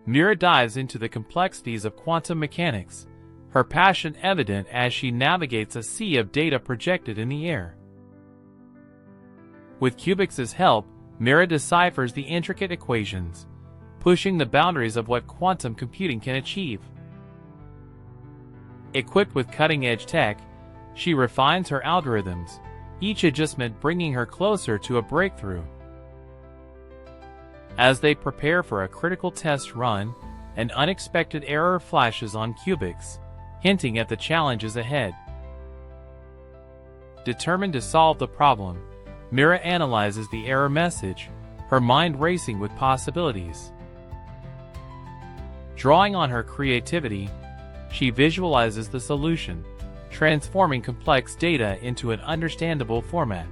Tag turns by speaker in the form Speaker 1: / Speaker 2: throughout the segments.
Speaker 1: Mira dives into the complexities of quantum mechanics, her passion evident as she navigates a sea of data projected in the air. With Qubix's help, Mira deciphers the intricate equations, pushing the boundaries of what quantum computing can achieve. Equipped with cutting-edge tech, she refines her algorithms, each adjustment bringing her closer to a breakthrough. As they prepare for a critical test run, an unexpected error flashes on Qubix, hinting at the challenges ahead. Determined to solve the problem, Mira analyzes the error message, her mind racing with possibilities. Drawing on her creativity, she visualizes the solution, transforming complex data into an understandable format.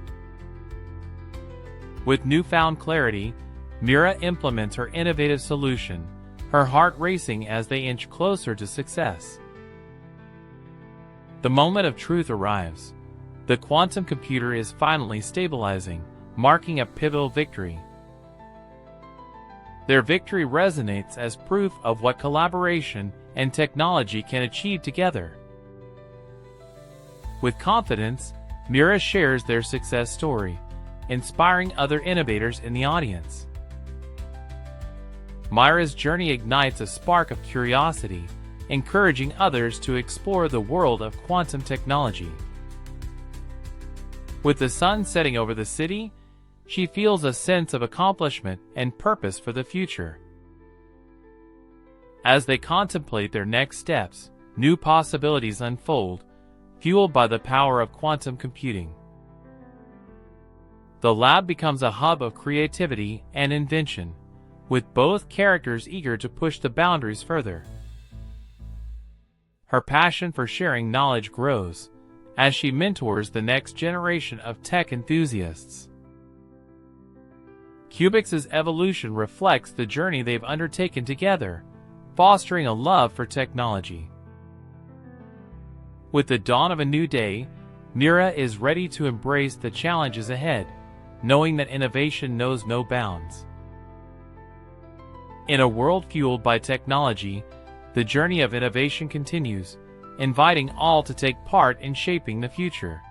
Speaker 1: With newfound clarity, Mira implements her innovative solution, her heart racing as they inch closer to success. The moment of truth arrives. The quantum computer is finally stabilizing, marking a pivotal victory. Their victory resonates as proof of what collaboration and technology can achieve together. With confidence, Mira shares their success story, inspiring other innovators in the audience. Mira's journey ignites a spark of curiosity, encouraging others to explore the world of quantum technology. With the sun setting over the city, she feels a sense of accomplishment and purpose for the future. As they contemplate their next steps, new possibilities unfold, fueled by the power of quantum computing. The lab becomes a hub of creativity and invention, with both characters eager to push the boundaries further. Her passion for sharing knowledge grows, as she mentors the next generation of tech enthusiasts. Qubix's evolution reflects the journey they've undertaken together, fostering a love for technology. With the dawn of a new day, Mira is ready to embrace the challenges ahead, knowing that innovation knows no bounds. In a world fueled by technology, the journey of innovation continues, inviting all to take part in shaping the future.